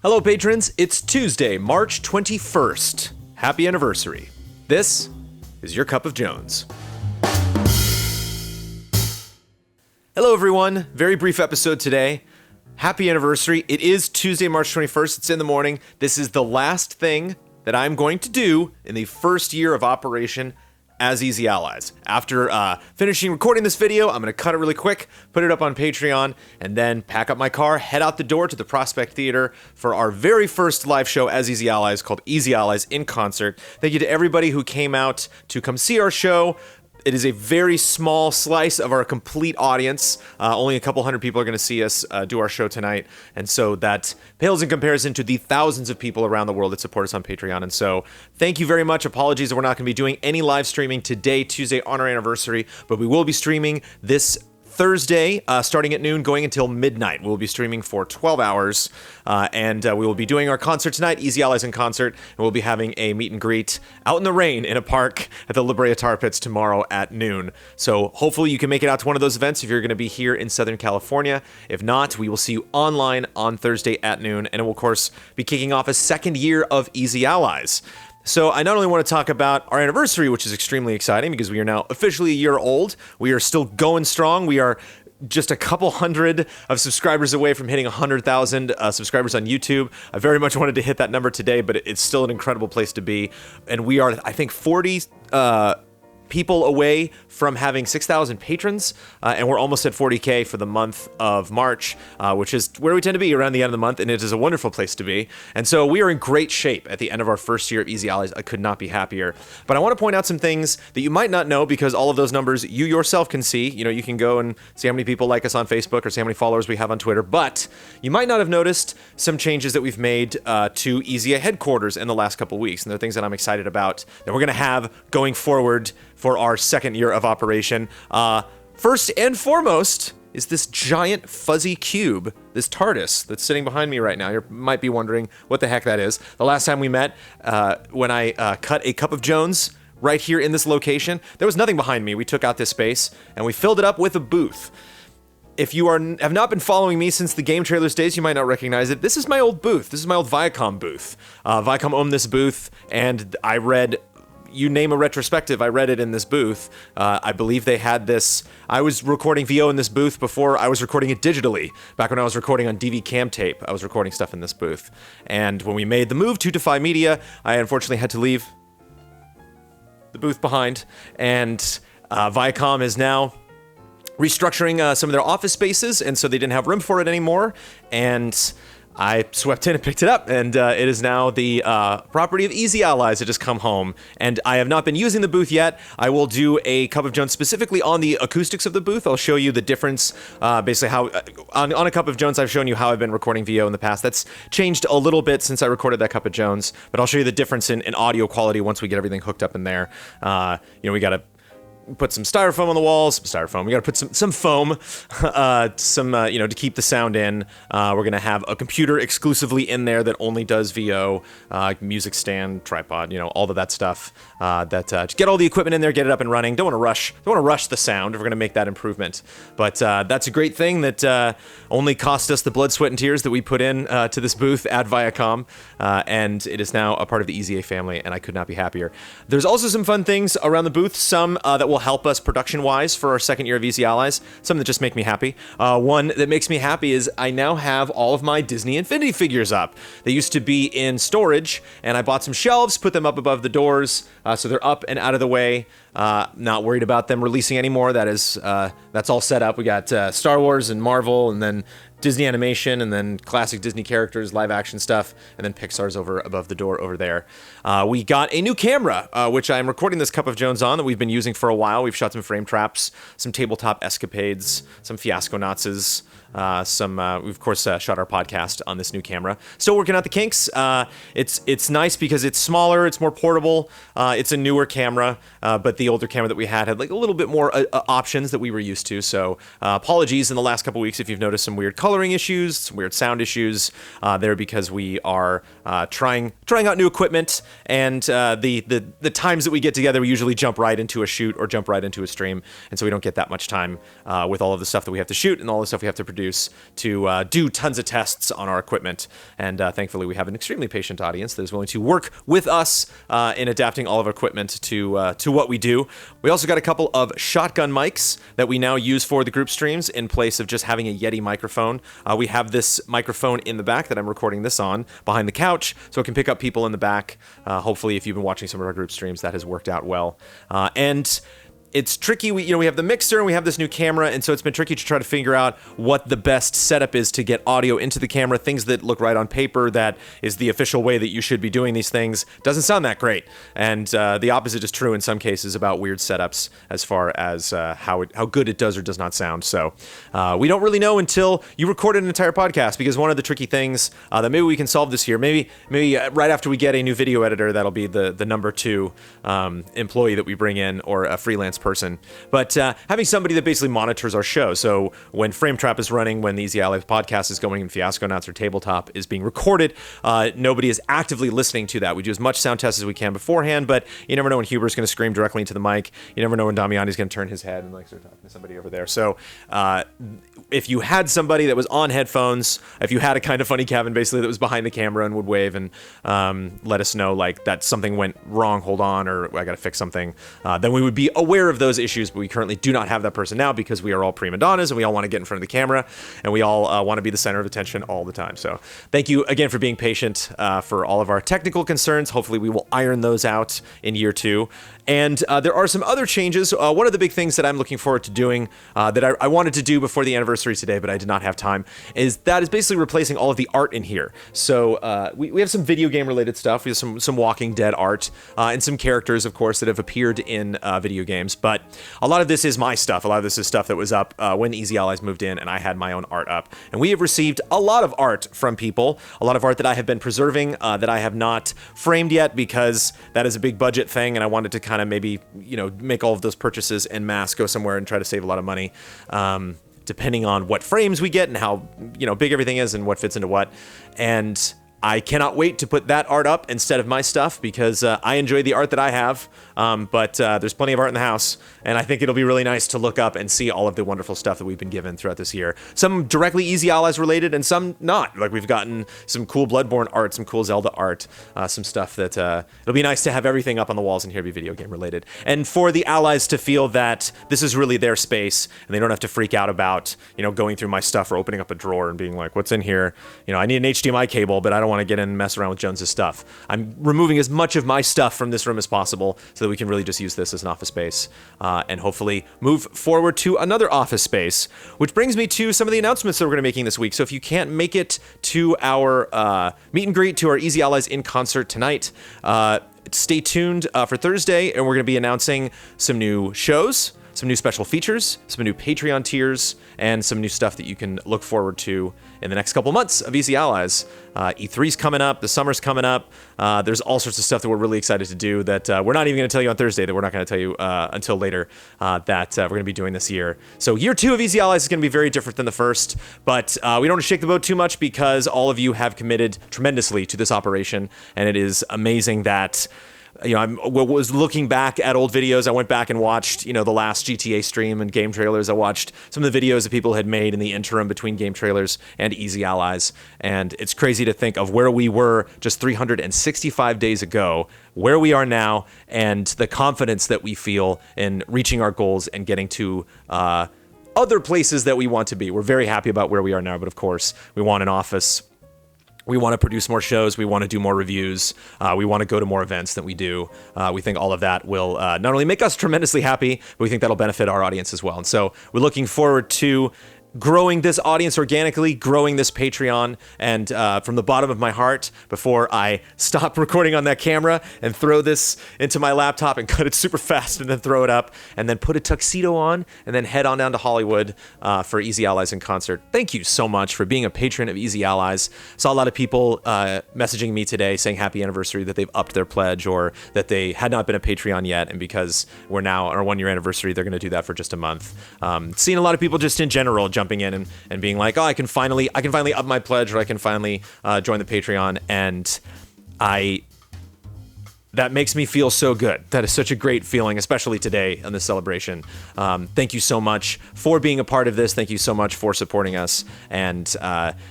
Hello, patrons. It's Tuesday, March 21st. Happy anniversary. This is your Cup of Jones. Hello, everyone. Very brief episode today. Happy anniversary. It is Tuesday, March 21st. It's in the morning. This is the last thing that I'm going to do in the first year of operation as Easy Allies. After finishing recording this video, I'm going to cut it really quick, put it up on Patreon, and then pack up my car, head out the door to the Prospect Theater for our very first live show as Easy Allies called Easy Allies in Concert. Thank you to everybody who came out to come see our show. It is a very small slice of our complete audience. Only a couple hundred people are going to see us do our show tonight. And so that pales in comparison to the thousands of people around the world that support us on Patreon. And so thank you very much. Apologies that we're not going to be doing any live streaming today, Tuesday, on our anniversary. But we will be streaming this Thursday, starting at noon, going until midnight. We'll be streaming for 12 hours, and we will be doing our concert tonight, Easy Allies in Concert, and we'll be having a meet and greet out in the rain in a park at the La Brea Tar Pits tomorrow at noon. So hopefully you can make it out to one of those events if you're going to be here in Southern California. If not, we will see you online on Thursday at noon, and it will, of course, be kicking off a second year of Easy Allies. So I not only want to talk about our anniversary, which is extremely exciting because we are now officially a year old. We are still going strong. We are just a couple hundred of subscribers away from hitting 100,000 subscribers on YouTube. I very much wanted to hit that number today, but it's still an incredible place to be. And we are, I think, 40 people away from having 6,000 patrons, and we're almost at 40K for the month of March, which is where we tend to be around the end of the month, and it is a wonderful place to be. And so we are in great shape at the end of our first year of Easy Allies. I could not be happier. But I want to point out some things that you might not know because all of those numbers you yourself can see. You know, you can go and see how many people like us on Facebook or see how many followers we have on Twitter, but you might not have noticed some changes that we've made to EasyA headquarters in the last couple weeks, and they're things that I'm excited about that we're going to have going forward for our second year of operation. First and foremost is this giant fuzzy cube, this TARDIS that's sitting behind me right now. You might be wondering what the heck that is. The last time we met, when I cut a Cup of Jones right here in this location, there was nothing behind me. We took out this space and we filled it up with a booth. If you have not been following me since the Game Trailers days, you might not recognize it. This is my old booth. This is my old Viacom booth. Viacom owned this booth, and I read, you name a retrospective, I read it in this booth. I believe they had this. I was recording VO in this booth before I was recording it digitally. Back when I was recording on DV cam tape, I was recording stuff in this booth. And when we made the move to Defy Media, I unfortunately had to leave the booth behind. And Viacom is now restructuring some of their office spaces, and so they didn't have room for it anymore. And I swept in and picked it up, and it is now the property of Easy Allies. It has come home, and I have not been using the booth yet. I will do a Cup of Jones specifically on the acoustics of the booth. I'll show you the difference, basically how, on a Cup of Jones, I've shown you how I've been recording VO in the past. That's changed a little bit since I recorded that Cup of Jones, but I'll show you the difference in audio quality once we get everything hooked up in there. We got to put some styrofoam on the walls. We got to put some foam, to keep the sound in. We're going to have a computer exclusively in there that only does VO, music stand, tripod, all of that stuff. Just get all the equipment in there, get it up and running. Don't want to rush the sound. We're going to make that improvement. But that's a great thing that only cost us the blood, sweat, and tears that we put in to this booth at Viacom. And it is now a part of the EasyA family, and I could not be happier. There's also some fun things around the booth, some that will help us production-wise for our second year of Easy Allies, some that just make me happy. One that makes me happy is I now have all of my Disney Infinity figures up. They used to be in storage, and I bought some shelves, put them up above the doors, so they're up and out of the way. Not worried about them releasing anymore. That's all set up. We got Star Wars and Marvel, and then Disney animation, and then classic Disney characters, live action stuff, and then Pixar's over above the door over there. We got a new camera, which I'm recording this Cup of Jones on, that we've been using for a while. We've shot some frame traps, some tabletop escapades, some fiasco Nazis. We of course shot our podcast on this new camera. Still working out the kinks. It's nice because it's smaller, it's more portable. It's a newer camera, but the older camera that we had like a little bit more options that we were used to. So apologies in the last couple weeks if you've noticed some weird color coloring issues, some weird sound issues there because we are trying out new equipment, and the times that we get together, we usually jump right into a shoot or jump right into a stream, and so we don't get that much time with all of the stuff that we have to shoot and all the stuff we have to produce to do tons of tests on our equipment. And thankfully, we have an extremely patient audience that is willing to work with us in adapting all of our equipment to what we do. We also got a couple of shotgun mics that we now use for the group streams in place of just having a Yeti microphone. We have this microphone in the back that I'm recording this on behind the couch, so it can pick up people in the back. Hopefully, if you've been watching some of our group streams, that has worked out well. And it's tricky. We have the mixer and we have this new camera, and so it's been tricky to try to figure out what the best setup is to get audio into the camera. Things that look right on paper, that is the official way that you should be doing these things, doesn't sound that great. And the opposite is true in some cases about weird setups as far as how good it does or does not sound. So we don't really know until you record an entire podcast, because one of the tricky things that maybe we can solve this year, maybe right after we get a new video editor, that'll be the number 2 employee that we bring in, or a freelance person, but having somebody that basically monitors our show. So when Frame Trap is running, when the Easy Allies podcast is going, and Fiasco Announcer Tabletop is being recorded, nobody is actively listening to that. We do as much sound test as we can beforehand, but you never know when Huber's going to scream directly into the mic. You never know when Damiani's going to turn his head and start talking to somebody over there. So if you had somebody that was on headphones, if you had a kind of funny Kevin basically that was behind the camera and would wave and let us know that something went wrong, hold on, or I got to fix something, then we would be aware of those issues. But we currently do not have that person now, because we are all prima donnas and we all want to get in front of the camera, and we all want to be the center of attention all the time. So thank you again for being patient for all of our technical concerns. Hopefully we will iron those out in year 2. And there are some other changes. One of the big things that I'm looking forward to doing that I wanted to do before the anniversary today, but I did not have time, is basically replacing all of the art in here. So we have some video game related stuff. We have some Walking Dead art and some characters, of course, that have appeared in video games. But a lot of this is my stuff. A lot of this is stuff that was up when Easy Allies moved in, and I had my own art up. And we have received a lot of art from people, a lot of art that I have been preserving that I have not framed yet, because that is a big budget thing, and I wanted to kind of maybe make all of those purchases en masse, go somewhere and try to save a lot of money, depending on what frames we get and how big everything is and what fits into what. And I cannot wait to put that art up instead of my stuff, because I enjoy the art that I have, but there's plenty of art in the house, and I think it'll be really nice to look up and see all of the wonderful stuff that we've been given throughout this year. Some directly Easy Allies related, and some not. We've gotten some cool Bloodborne art, some cool Zelda art, some stuff that it'll be nice to have everything up on the walls in here be video game related, and for the allies to feel that this is really their space, and they don't have to freak out about going through my stuff or opening up a drawer and being like, what's in here? I need an HDMI cable, but I don't want to get in and mess around with Jones's stuff. I'm removing as much of my stuff from this room as possible so that we can really just use this as an office space, and hopefully move forward to another office space, which brings me to some of the announcements that we're going to be making this week. So if you can't make it to our meet and greet, to our Easy Allies in concert tonight, stay tuned for Thursday, and we're going to be announcing some new shows, some new special features, some new Patreon tiers, and some new stuff that you can look forward to in the next couple months of Easy Allies. E3's coming up, the summer's coming up. There's all sorts of stuff that we're really excited to do that we're not even going to tell you on Thursday, that we're not going to tell you until later, that we're going to be doing this year. So year 2 of Easy Allies is going to be very different than the first, but we don't want to shake the boat too much, because all of you have committed tremendously to this operation, and it is amazing that I was looking back at old videos. I went back and watched, the last GTA stream and game trailers. I watched some of the videos that people had made in the interim between game trailers and Easy Allies. And it's crazy to think of where we were just 365 days ago, where we are now, and the confidence that we feel in reaching our goals and getting to other places that we want to be. We're very happy about where we are now, but of course, we want an office. We want to produce more shows. We want to do more reviews. We want to go to more events than we do. We think all of that will not only make us tremendously happy, but we think that'll benefit our audience as well. And so we're looking forward to growing this audience organically, growing this Patreon, and from the bottom of my heart, before I stop recording on that camera and throw this into my laptop and cut it super fast and then throw it up and then put a tuxedo on and then head on down to Hollywood for Easy Allies in concert. Thank you so much for being a patron of Easy Allies. Saw a lot of people messaging me today saying happy anniversary, that they've upped their pledge, or that they had not been a Patreon yet, and because we're now on our 1-year anniversary, they're going to do that for just a month. Seeing a lot of people just in general jump jumping in and being like, oh, I can finally up my pledge, or I can finally join the Patreon, and that makes me feel so good. That is such a great feeling, especially today on this celebration. Thank you so much for being a part of this. Thank you so much for supporting us. And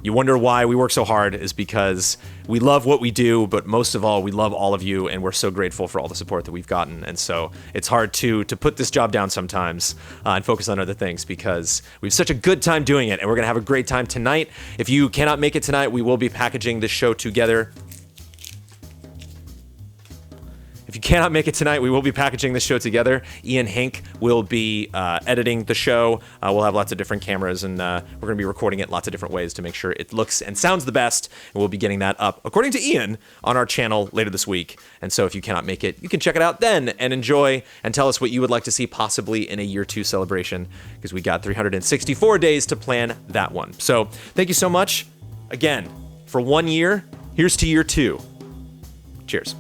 you wonder why we work so hard is because we love what we do, but most of all, we love all of you, and we're so grateful for all the support that we've gotten. And so it's hard to put this job down sometimes and focus on other things because we have such a good time doing it, and we're going to have a great time tonight. If you cannot make it tonight, we will be packaging this show together. If you cannot make it tonight, we will be packaging this show together. Ian Hink will be editing the show. We'll have lots of different cameras, and we're going to be recording it lots of different ways to make sure it looks and sounds the best. And we'll be getting that up, according to Ian, on our channel later this week. And so if you cannot make it, you can check it out then and enjoy and tell us what you would like to see possibly in a year 2 celebration, because we got 364 days to plan that one. So thank you so much. Again, for 1 year, here's to year 2. Cheers.